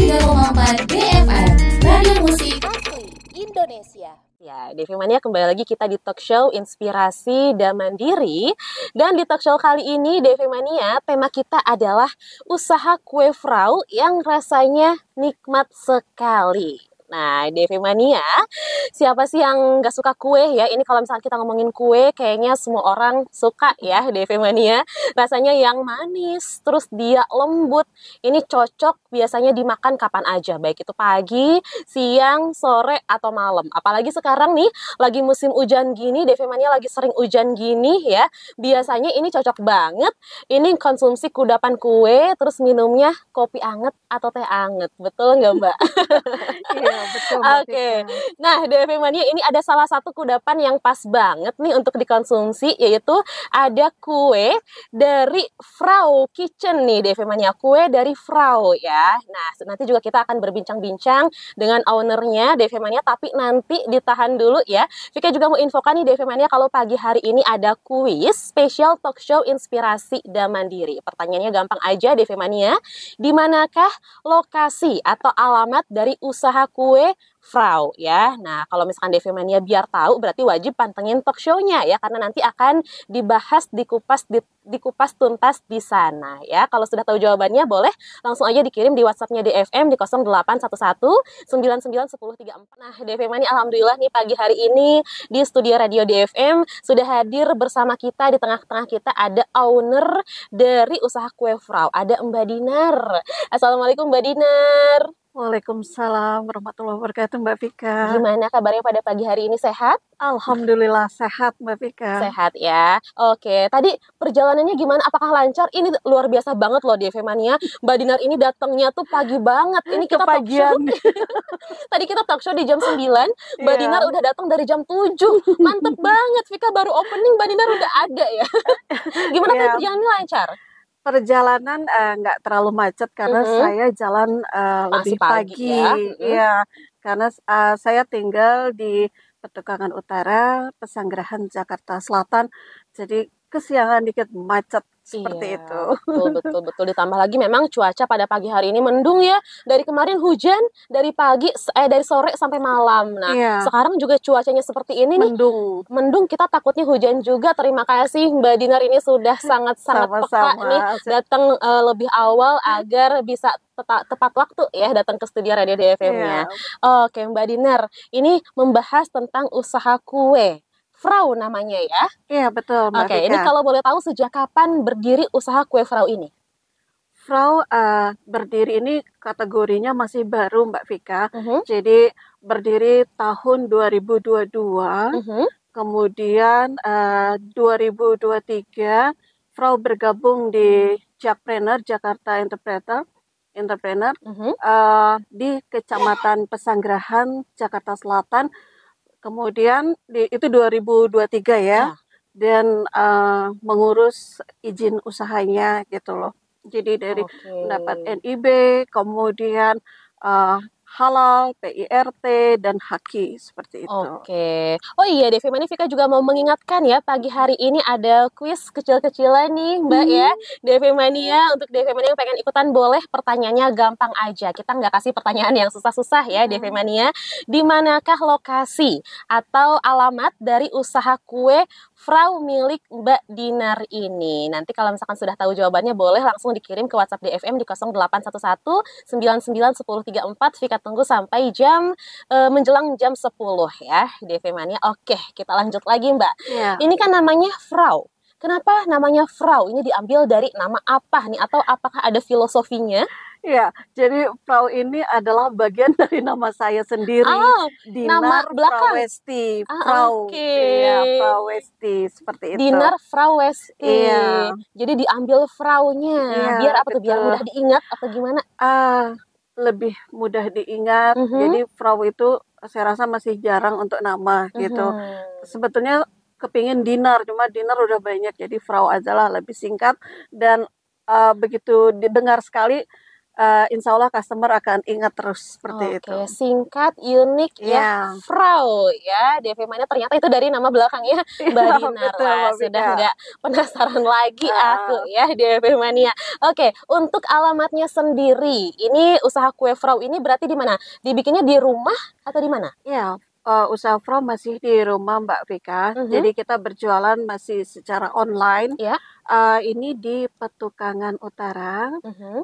103,4 BFM, Radio Musik Indonesia. Ya, Devi Mania kembali lagi kita di talk show Inspirasi dan Mandiri. Dan di talk show kali ini Devi Mania, tema kita adalah usaha kue frau yang rasanya nikmat sekali. Nah, Devi Mania, siapa sih yang gak suka kue ya? Ini kalau misalnya kita ngomongin kue, kayaknya semua orang suka ya, Devi Mania. Rasanya yang manis, terus dia lembut. Ini cocok biasanya dimakan kapan aja, baik itu pagi, siang, sore, atau malam. Apalagi sekarang nih, lagi musim hujan gini, Devi Mania lagi sering hujan gini ya. Biasanya ini cocok banget. Ini konsumsi kudapan kue, terus minumnya kopi anget atau teh anget. Betul nggak, Mbak? Iya, betul. Oke. Nah, Devi Mania ini ada salah satu kudapan yang pas banget nih untuk dikonsumsi, yaitu ada kue dari Frau Kitchen nih, Devi Mania. Kue dari Frau ya. Nah, nanti juga kita akan berbincang-bincang dengan ownernya Devi Mania, tapi nanti ditahan dulu ya. Vika juga mau infokan nih Devi Mania kalau pagi hari ini ada kuis spesial talk show Inspirasi dan Mandiri. Pertanyaannya gampang aja Devi Mania. Di manakah lokasi atau alamat dari usaha kue Frau ya. Nah, kalau misalkan Devi Mania biar tahu berarti wajib pantengin talk show-nya ya, karena nanti akan dibahas dikupas tuntas di sana ya. Kalau sudah tahu jawabannya boleh langsung aja dikirim di WhatsApp-nya DFM di 0811 99 10 34. Nah, Devi Mania alhamdulillah nih pagi hari ini di studio Radio DFM sudah hadir bersama kita. Di tengah-tengah kita ada owner dari usaha kue Frau, ada Mbak Dinar. Assalamualaikum Mbak Dinar. Waalaikumsalam warahmatullahi wabarakatuh, Mbak Vika. Gimana kabarnya pada pagi hari ini, sehat? Alhamdulillah sehat, Mbak Vika. Sehat ya. Oke, tadi perjalanannya gimana? Apakah lancar? Ini luar biasa banget loh Devi Mania. Mbak Dinar ini datangnya tuh pagi banget. Ini kita talk show. Tadi kita talk show di jam 9, Mbak Dinar udah datang dari jam 7. Mantep banget. Vika baru opening, Mbak Dinar udah ada ya. Gimana perjalanannya lancar? Perjalanan nggak terlalu macet karena saya jalan lebih pagi. Ya, karena saya tinggal di Petukangan Utara, Pesanggerahan, Jakarta Selatan. Jadi kesiangan dikit macet seperti itu. Betul. Ditambah lagi memang cuaca pada pagi hari ini mendung ya. Dari kemarin hujan dari dari sore sampai malam. Nah, sekarang juga cuacanya seperti ini nih. Mendung, kita takutnya hujan juga. Terima kasih Mbak Dinar ini sudah sangat-sangat peka nih datang lebih awal agar bisa tepat waktu ya datang ke studio Radio DFM-nya. Oke, Mbak Dinar, ini membahas tentang usaha kue Frau namanya ya? Iya, betul, Mbak Vika. Oke, ini kalau boleh tahu sejak kapan berdiri usaha kue Frau ini? Frau berdiri ini kategorinya masih baru, Mbak Vika. Jadi berdiri tahun 2022, kemudian 2023 Frau bergabung di Jakpreneur, Jakarta Entrepreneur di Kecamatan Pesanggerahan, Jakarta Selatan. Kemudian itu 2023 ya. Dan mengurus izin usahanya gitu loh. Jadi dari mendapat NIB, kemudian halal, PIRT, dan HAKI seperti itu. Oke. Oh iya, Devi Mania, Vika juga mau mengingatkan ya, pagi hari ini ada kuis kecil-kecilan nih, Mbak ya. Devi Mania, untuk Devi Mania yang pengen ikutan boleh, pertanyaannya gampang aja. Kita nggak kasih pertanyaan yang susah-susah ya, Devi Mania. Di manakah lokasi atau alamat dari usaha kue Frau milik Mbak Dinar ini? Nanti kalau misalkan sudah tahu jawabannya boleh langsung dikirim ke WhatsApp DFM di 0811 99 10 34. Vika tunggu sampai menjelang jam 10 ya, Devi Mania. Oke, kita lanjut lagi Mbak. Ini kan namanya Frau. Kenapa namanya Frau? Ini diambil dari nama apa nih? Atau apakah ada filosofinya? Ya, jadi Frau ini adalah bagian dari nama saya sendiri. Dinar nama belakang. Prawesti. Frau. Iya, Prawesti seperti itu. Dinar Prawesti. Jadi diambil Frau-nya. Biar apa tuh? Biar mudah diingat atau gimana? Lebih mudah diingat. Jadi Frau itu saya rasa masih jarang untuk nama gitu. Sebetulnya kepingin Dinar, cuma Dinar udah banyak, jadi Frau aja lah lebih singkat. Dan begitu didengar sekali insya Allah customer akan ingat terus seperti itu. Oke, singkat, unik ya, Frau ya. DV Mania ternyata itu dari nama belakangnya Mbak Dinar lah. Sudah nggak penasaran lagi aku ya DV Mania. Oke, untuk alamatnya sendiri, ini usaha kue Frau ini berarti di mana? Dibikinnya di rumah atau di mana? Ya, usaha Frau masih di rumah Mbak Vika. Jadi kita berjualan masih secara online. Ya. Ini di Petukangan Utara,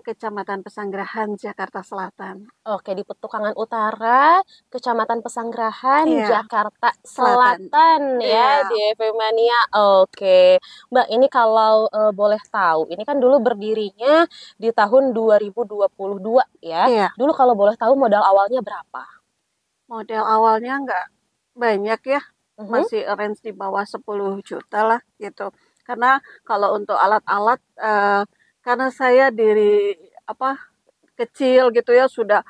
Kecamatan Pesanggerahan, Jakarta Selatan. Oke, di Petukangan Utara, Kecamatan Pesanggerahan, Jakarta Selatan ya, DV Mania. Oke, Mbak, ini kalau boleh tahu, ini kan dulu berdirinya di tahun 2022 ya. Dulu kalau boleh tahu modal awalnya berapa? Modal awalnya nggak banyak ya, masih range di bawah 10 juta lah gitu. Karena kalau untuk alat-alat, karena saya kecil gitu ya, sudah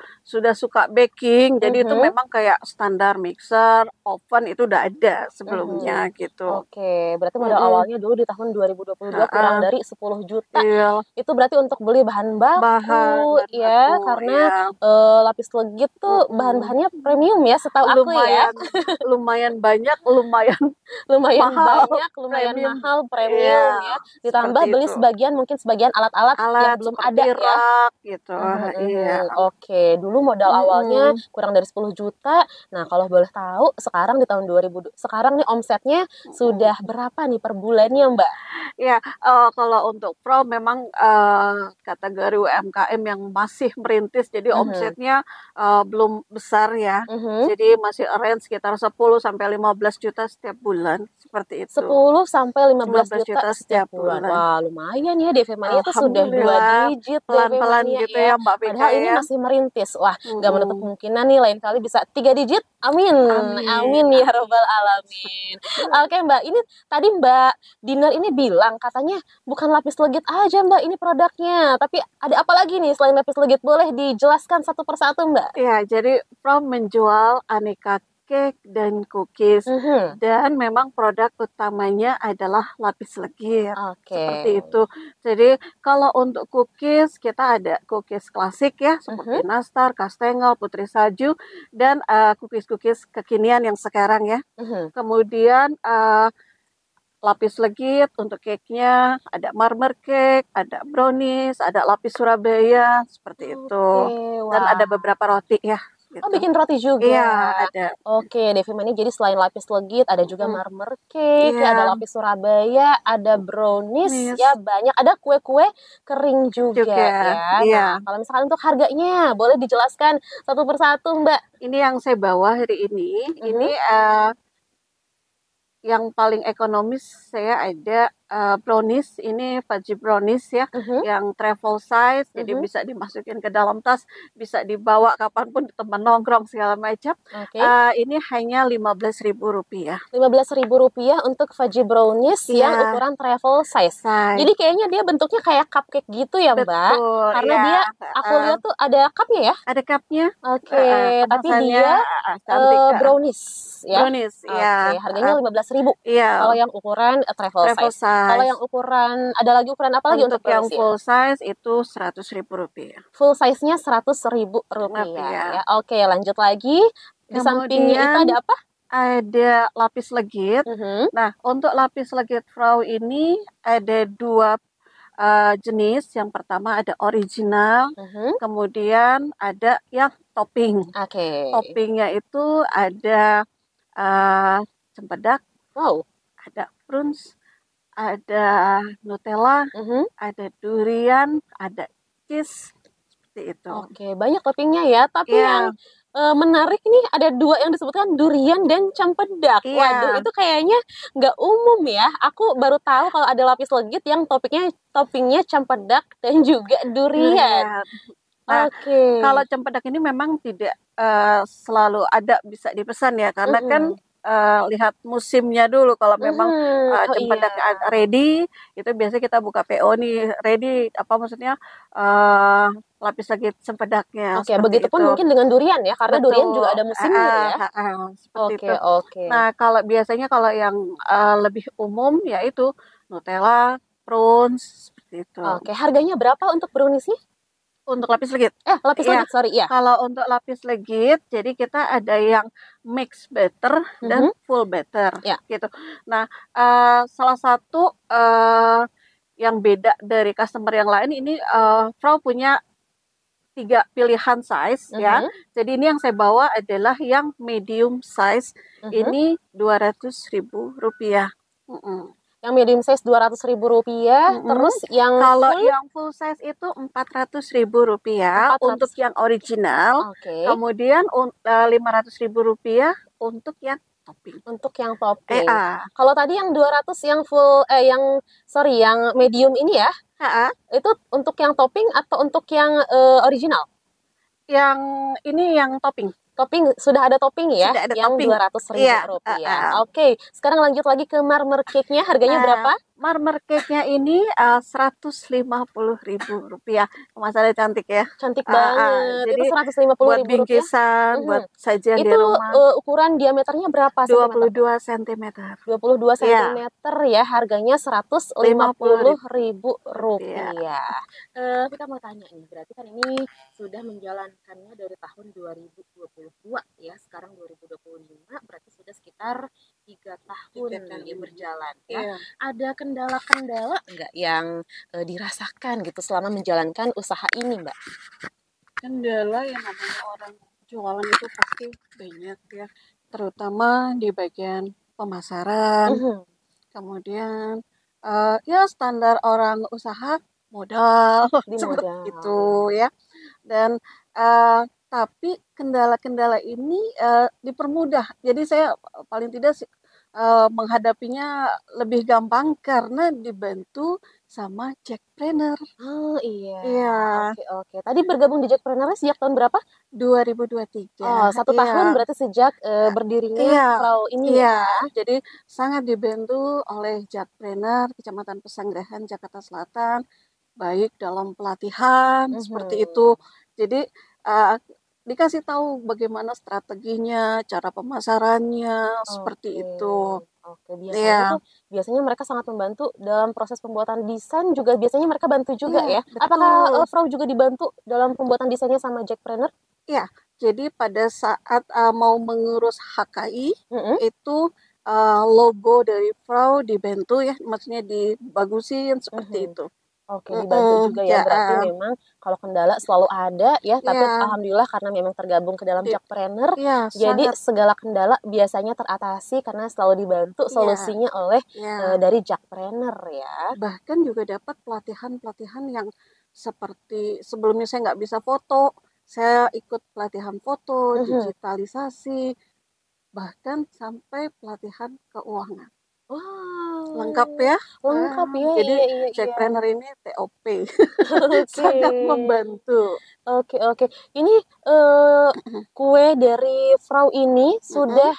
suka baking, jadi itu memang kayak standar mixer, oven itu udah ada sebelumnya gitu. Oke, berarti modal awalnya dulu di tahun 2022 kurang dari 10 juta. Itu berarti untuk beli bahan baku ya, karena lapis legit tuh bahan-bahannya premium ya, setahu aku ya. Lumayan banyak, lumayan mahal, mahal, premium ya. Ditambah beli sebagian alat-alat yang belum ada ya. Gitu. Oke, dulu modal awalnya kurang dari 10 juta. Nah, kalau boleh tahu sekarang di tahun 2000, sekarang nih omsetnya sudah berapa nih per bulannya, Mbak? Ya, kalau untuk Pro memang kategori UMKM yang masih merintis, jadi omsetnya belum besar ya. Jadi masih range sekitar 10 sampai 15 juta setiap bulan, seperti itu. 10 sampai 15 juta setiap bulan. Wah, lumayan ya, DV Mania itu sudah 2 digit pelan-pelan gitu ya, Mbak Vika. Padahal ini masih merintis. Wah, nggak menutup kemungkinan nih lain kali bisa 3 digit. Amin. Amin ya robbal alamin. Oke, Mbak, ini tadi Mbak Dinar ini bilang katanya bukan lapis legit aja, Mbak, ini produknya. Tapi ada apa lagi nih selain lapis legit? Boleh dijelaskan satu persatu, Mbak? Ya, jadi From menjual aneka cake dan cookies, dan memang produk utamanya adalah lapis legit. Seperti itu. Jadi kalau untuk cookies kita ada cookies klasik ya, seperti nastar, kastengel, putri salju, dan cookies kekinian yang sekarang ya. Kemudian lapis legit untuk cake-nya, ada marmer cake, ada brownies, ada lapis Surabaya, seperti itu. Dan ada beberapa roti ya. Gitu. Oh, bikin roti juga? Iya, ada. Oke, DV Mania jadi selain lapis legit, ada juga marmer cake, ada lapis Surabaya, ada brownies, ya banyak. Ada kue-kue kering juga ya. Nah, kalau misalkan untuk harganya, boleh dijelaskan satu persatu, Mbak? Ini yang saya bawa hari ini, ini yang paling ekonomis saya ada brownies, ini fudgy brownies ya, yang travel size, jadi bisa dimasukin ke dalam tas, bisa dibawa kapanpun di tempat nongkrong segala macam. Ini hanya Rp15.000. Rp15.000 untuk fudgy brownies yang ukuran travel size. Jadi kayaknya dia bentuknya kayak cupcake gitu ya, Mbak? Betul, karena dia, aku lihat tuh ada cupnya ya? Ada cupnya. Tapi dia brownies ya? Brownies, ya. Harganya Rp15.000. Kalau yang ukuran travel size. Kalau yang ukuran, ada lagi ukuran apa lagi untuk yang full size itu Rp100.000. Full size-nya Rp100.000 ya. Oke, lanjut lagi. Di sampingnya itu ada apa? Ada lapis legit. Nah, untuk lapis legit Frau ini ada 2 jenis. Yang pertama ada original, kemudian ada yang topping. Toppingnya itu ada cempedak, ada prunes, ada Nutella, ada durian, ada cheese, seperti itu. Banyak toppingnya ya. Tapi yang menarik nih ada 2 yang disebutkan, durian dan cempedak. Waduh, itu kayaknya nggak umum ya. Aku baru tahu kalau ada lapis legit yang toppingnya cempedak dan juga durian. Nah, kalau cempedak ini memang tidak selalu ada, bisa dipesan ya, karena kan lihat musimnya dulu. Kalau memang cempedak ready, itu biasanya kita buka PO nih, ready, maksudnya lapis legit cempedaknya. Begitupun mungkin dengan durian ya, karena durian juga ada musimnya ya. Seperti itu. Nah, kalau biasanya kalau yang lebih umum yaitu Nutella, prunes, seperti itu. Harganya berapa untuk browniesnya? Untuk lapis legit. Lapis Iya. legit, sorry, ya. Kalau untuk lapis legit, jadi kita ada yang mix better dan full better, Ya. gitu. Nah, salah satu yang beda dari customer yang lain ini, Frau punya 3 pilihan size ya. Jadi ini yang saya bawa adalah yang medium size. Ini Rp200.000. Yang medium size Rp200.000, terus yang kalau full? yang full size itu Rp400.000 untuk yang original. Kemudian Rp500.000 untuk yang topping. Untuk yang topping. Kalau tadi yang 200 yang full yang medium ini ya. Itu untuk yang topping atau untuk yang original? Yang ini yang topping. Topping sudah ada topping ya, sudah ada yang Rp200.000. Oke, sekarang lanjut lagi ke marmer cake-nya, harganya berapa? Marmer cake-nya ini Rp150.000. Kemasannya cantik ya. Cantik banget. Jadi itu Rp150.000. Buat bingkisan, buat sajian di rumah. Itu ukuran diameternya berapa? 22 cm. 22 cm ya, harganya Rp150.000. Kita mau tanya nih, berarti kan ini sudah menjalankannya dari tahun 2022 ya, sekarang 2025, berarti sudah sekitar 3 tahun berjalan ya. Ada kendala-kendala enggak yang dirasakan gitu selama menjalankan usaha ini, Mbak? Kendala yang namanya orang jualan itu pasti banyak ya, terutama di bagian pemasaran. Kemudian ya standar orang usaha modal seperti itu ya. Dan tapi kendala-kendala ini dipermudah. Jadi saya paling tidak menghadapinya lebih gampang karena dibantu sama Jackpreneur. Oh iya. Iya. Oke. Tadi bergabung di Jackpreneur sejak tahun berapa? 2023. Oh, 1 tahun berarti sejak berdirinya Frau ini ya. Jadi sangat dibantu oleh Jackpreneur Kecamatan Pesanggerahan, Jakarta Selatan, baik dalam pelatihan seperti itu. Jadi dikasih tahu bagaimana strateginya, cara pemasarannya, seperti itu. Biasanya mereka sangat membantu dalam proses pembuatan desain, juga biasanya mereka bantu juga ya. Betul. Apakah Frau juga dibantu dalam pembuatan desainnya sama Jackpreneur? Iya, jadi pada saat mau mengurus HKI itu logo dari Frau dibantu ya, maksudnya dibagusin seperti itu. Oke, dibantu juga ya, berarti memang kalau kendala selalu ada ya, tapi alhamdulillah karena memang tergabung ke dalam Jackpreneur, jadi segala kendala biasanya teratasi karena selalu dibantu solusinya oleh dari Jackpreneur ya. Bahkan juga dapat pelatihan-pelatihan yang seperti sebelumnya saya nggak bisa foto, saya ikut pelatihan foto, digitalisasi, bahkan sampai pelatihan keuangan. Wow, lengkap ya. Jadi Jackpreneur ini TOP sangat membantu. Oke. Ini kue dari Frau ini sudah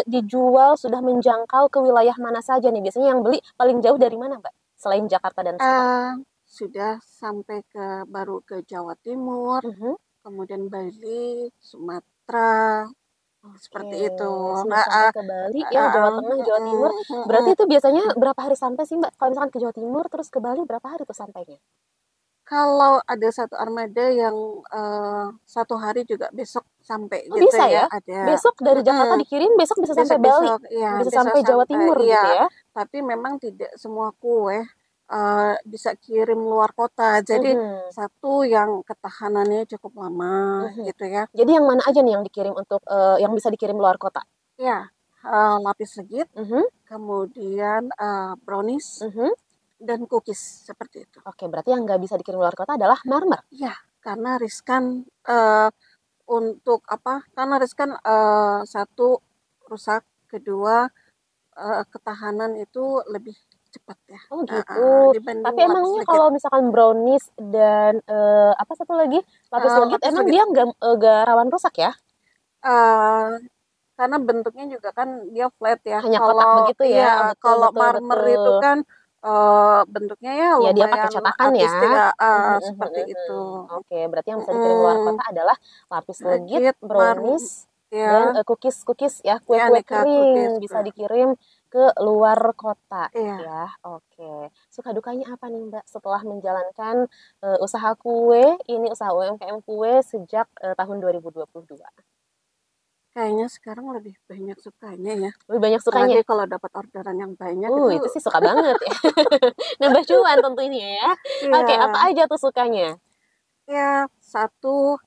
dijual, sudah menjangkau ke wilayah mana saja nih? Biasanya yang beli paling jauh dari mana, Mbak? Selain Jakarta dan Semarang? Sudah sampai baru ke Jawa Timur, kemudian Bali, Sumatera. Seperti itu. Sampai ke Bali ya, Jawa Tengah, Jawa Timur. Berarti itu biasanya berapa hari sampai sih, Mbak? Kalau misalkan ke Jawa Timur terus ke Bali, berapa hari tuh sampainya? Kalau ada satu armada yang 1 hari juga besok sampai gitu bisa ya? Ada. Besok dari Jakarta dikirim, besok bisa sampai Bali. Bisa sampai Jawa Timur gitu ya. Tapi memang tidak semua kue bisa kirim luar kota. Jadi satu yang ketahanannya cukup lama gitu ya. Jadi yang mana aja nih yang dikirim untuk yang bisa dikirim luar kota? Ya, lapis legit, kemudian brownies, dan cookies seperti itu. Oke, berarti yang nggak bisa dikirim luar kota adalah marmer? Ya, karena riskan untuk apa? Karena riskan satu rusak, kedua ketahanan itu lebih cepat ya. Oh gitu. Tapi emangnya kalau misalkan brownies dan apa satu lagi lapis legit, emang dia nggak rawan rusak ya? Karena bentuknya juga kan dia flat ya. Hanya kotak begitu ya. Kalau marmer itu kan bentuknya ya lumayan dia pakai cetakan ya. Seperti itu. Oke, berarti yang bisa dikirim luar kota adalah lapis legit, brownies, dan cookies ya, kue-kue kering bisa dikirim ke luar kota Iya. ya. Oke. Suka dukanya apa nih Mbak setelah menjalankan usaha kue, ini usaha UMKM kue sejak tahun 2022? Kayaknya sekarang lebih banyak sukanya ya. Lebih banyak sukanya? Apalagi kalau dapat orderan yang banyak itu. Itu sih suka banget ya. Nambah cuan tentunya ya. Oke, apa Iya. aja tuh sukanya? Ya, satu,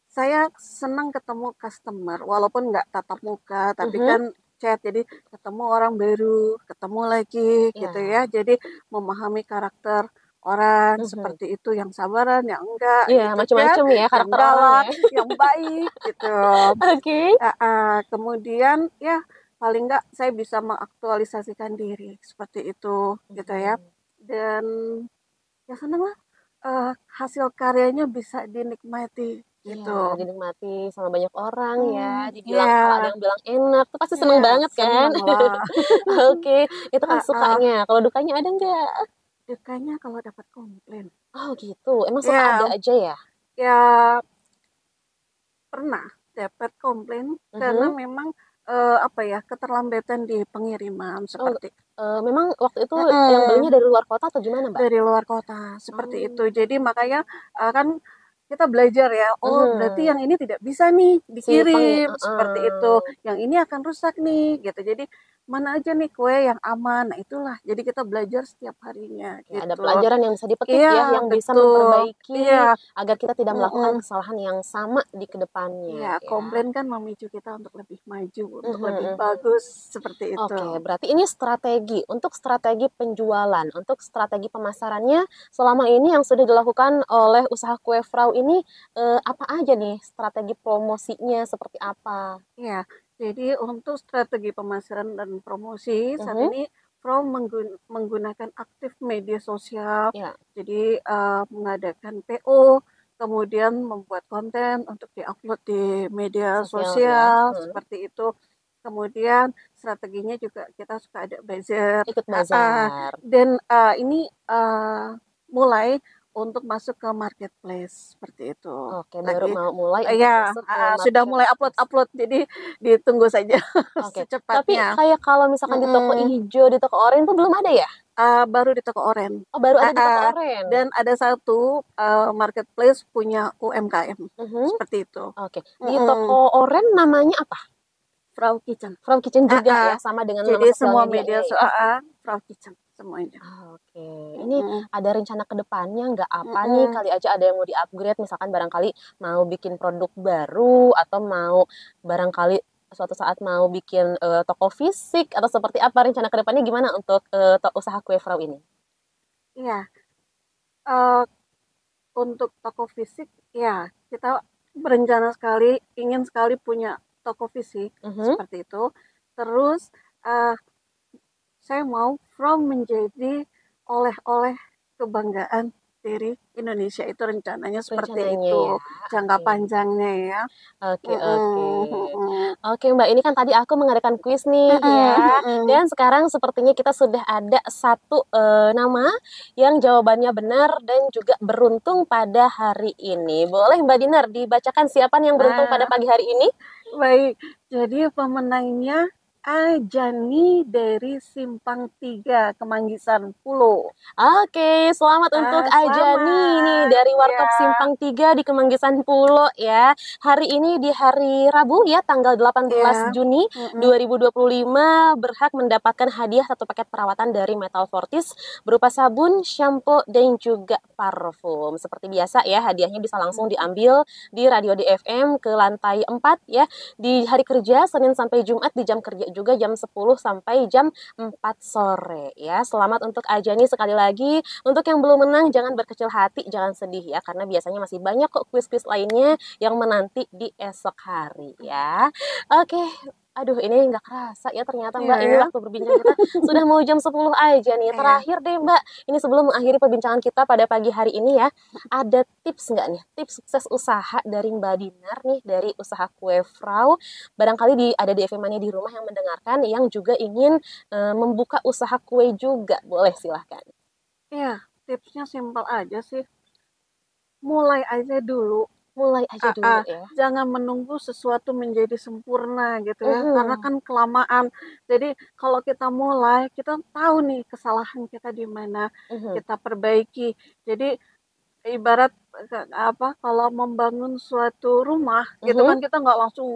saya senang ketemu customer, walaupun nggak tatap muka, tapi Mhm. kan chat, jadi ketemu orang baru, ketemu lagi gitu ya. Iya. Jadi memahami karakter orang Mhm. seperti itu, yang sabaran, yang enggak Iya, gitu kan, macam-macam ya yang karakter orang galak, ya. yang baik gitu. Oke. Kemudian ya paling nggak saya bisa mengaktualisasikan diri seperti itu gitu ya. Mhm. Dan ya senang lah, hasil karyanya bisa dinikmati Iya, gitu. dinikmati sama banyak orang ya. Dibilang kalau ada Ya, yang bilang enak, tuh pasti seneng ya banget kan? seneng lah. Oke, itu kan Heeh. sukanya. Kalau dukanya ada nggak? Dukanya kalau dapat komplain. Oh gitu, emang suka ada Ya, aja ya? ya pernah dapat komplain karena Mhm. memang apa ya, keterlambatan di pengiriman Oh, seperti. memang waktu itu yang belinya Mm-mm. dari luar kota atau gimana Mbak? Dari luar kota, seperti Oh. itu. Jadi makanya, kan kita belajar ya, oh berarti Mhm. yang ini tidak bisa nih Si dikirim, seperti itu. heeh. Yang ini akan rusak nih, gitu. Jadi mana aja nih kue yang aman. Nah itulah, jadi kita belajar setiap harinya, Oke, ada gitu. pelajaran yang bisa dipetik Iya, ya, yang bisa betul. memperbaiki Iya, agar kita tidak melakukan mm-mm. kesalahan yang sama di Iya, kedepannya ya. komplain kan memicu kita untuk lebih maju, untuk Mhm, lebih mhm. bagus, seperti itu. Oke, berarti ini strategi untuk strategi penjualan, untuk strategi pemasarannya selama ini yang sudah dilakukan oleh usaha kue Frau ini apa aja nih strategi promosinya seperti apa? Ya, jadi untuk strategi pemasaran dan promosi saat Mhm, ini From menggunakan aktif media sosial, ya, jadi mengadakan PO, kemudian membuat konten untuk diupload di media sosial ya. sosial Mhm. seperti itu. Kemudian strateginya juga kita suka ada buzzer, Ikut bazar. dan ini mulai untuk masuk ke marketplace seperti itu. Oke, baru Lagi mau mulai untuk ya, masuk ke sudah mulai marketplace. upload-upload, jadi ditunggu saja Oke, tapi secepatnya. kayak kalau misalkan di toko Mm-mm. ijo, di toko oranye itu belum ada ya? Baru di toko oren. Oh, baru ada di toko Ah, oranye. dan ada satu marketplace punya UMKM Mhm. seperti itu. Oke, di toko Mm-mm. oranye namanya apa? Frau Kitchen. From Kitchen Ah, juga ah. ya, sama dengan nama Jadi sosial semua medianya media ya? Frau Kitchen semuanya. Oke, ini Mm-mm. ada rencana ke depannya nggak apa nih? Mm-mm. Kali aja ada yang mau di-upgrade, misalkan barangkali mau bikin produk baru atau mau barangkali suatu saat mau bikin toko fisik atau seperti apa rencana ke depannya gimana untuk usaha kue Frau ini? Iya, eh, untuk toko fisik, ya kita berencana sekali, ingin sekali punya toko fisik Mhm. seperti itu. Terus eh, saya mau From menjadi oleh-oleh kebanggaan dari Indonesia, itu rencananya seperti Rencananya ya, itu, jangka oke. panjangnya ya. Oke, oke. Mm-mm, mm-mm. Oke, Mbak, ini kan tadi aku mengadakan kuis nih Mm-mm, ya. mm-mm. Dan sekarang sepertinya kita sudah ada satu nama yang jawabannya benar dan juga beruntung pada hari ini. Boleh Mbak Dinar dibacakan siapa nih yang beruntung pada Nah, pagi hari ini? baik. Jadi pemenangnya Ajani dari Simpang 3 Kemanggisan Pulo. Oke, selamat untuk Ajani nih Selamat dari ya. Warkop Simpang 3 di Kemanggisan Pulo ya. Hari ini di hari Rabu ya, tanggal 18 Ya. Juni Mm-mm. 2025 berhak mendapatkan hadiah satu paket perawatan dari Metal Fortis berupa sabun, shampoo, dan juga parfum. Seperti biasa ya, hadiahnya bisa langsung diambil di Radio DFM ke lantai 4 ya, di hari kerja Senin sampai Jumat di jam kerja juga jam 10 sampai jam 4 sore ya. Selamat untuk Ajani sekali lagi. Untuk yang belum menang jangan berkecil hati, jangan sedih ya karena biasanya masih banyak kok kuis-kuis lainnya yang menanti di esok hari ya. Oke. Aduh, ini nggak kerasa ya ternyata Iya Mbak, ini ya. waktu berbincang kita sudah mau jam 10 aja nih. Iya. Terakhir deh Mbak, ini sebelum mengakhiri perbincangan kita pada pagi hari ini ya, ada tips nggak nih? Tips sukses usaha dari Mbak Dinar nih, dari usaha kue Frau. Barangkali ada di FM Mania di rumah yang mendengarkan, yang juga ingin membuka usaha kue juga. Boleh silahkan. Iya, tipsnya simpel aja sih. Mulai aja dulu. mulai aja dulu ya. Jangan menunggu sesuatu menjadi sempurna gitu ya, Mhm. karena kan kelamaan. Jadi kalau kita mulai, kita tahu nih kesalahan kita di mana, Mhm. kita perbaiki. Jadi ibarat kalau membangun suatu rumah gitu Mhm. kan kita nggak langsung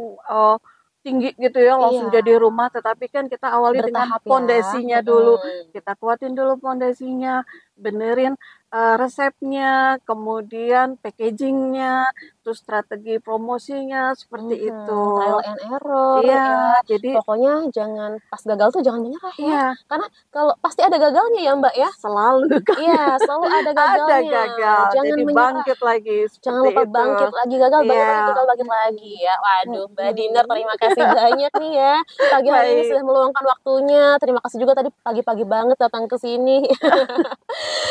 tinggi gitu ya, langsung Iya, jadi rumah, tetapi kan kita awali dengan bertahap ya. pondasinya dulu. Mhm. Kita kuatin dulu pondasinya, benerin resepnya, kemudian packagingnya, terus strategi promosinya seperti itu. Trial and error Iya, ya. jadi Pokoknya jangan pas gagal tuh jangan menyerah ya. iya, Karena kalau pasti ada gagalnya ya, Mbak ya. selalu kan Iya, selalu ada ada gagalnya. gagal, Jangan jadi menyerah. bangkit lagi Jangan seperti lupa itu. bangkit lagi, gagal, bangkit lagi, Iya, gagal, bangkit lagi ya. Waduh, Mbak Dinar mm-mm. terima kasih banyak nih ya. Pagi hari ini Baik, sudah meluangkan waktunya. Terima kasih juga tadi pagi-pagi banget datang ke sini.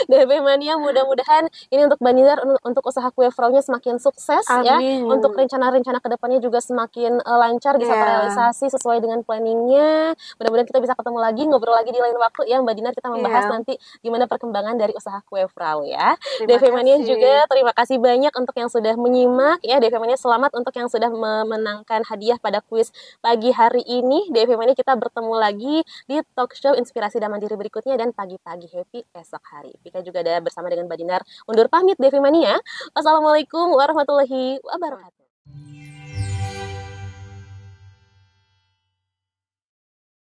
DP Mania, mudah-mudahan ini untuk Mbak Dinar, untuk usaha kue frau-nya semakin sukses ya. Untuk amin. rencana-rencana kedepannya juga semakin lancar, bisa Iya, terrealisasi sesuai dengan planningnya. Mudah-mudahan kita bisa ketemu lagi, ngobrol lagi di lain waktu ya Mbak Dinar. Kita membahas iya. nanti gimana perkembangan dari usaha kue frau ya. Terima DP Mania juga kasih. terima kasih banyak untuk yang sudah menyimak ya. DP Mania selamat untuk yang sudah memenangkan hadiah pada kuis pagi hari ini. DP Mania kita bertemu lagi di talk show Inspirasi dan Mandiri berikutnya dan pagi-pagi happy esok hari. Vika juga ada bersama dengan Mbak Dinar undur pamit DP Mania. Wassalamualaikum warahmatullahi wabarakatuh.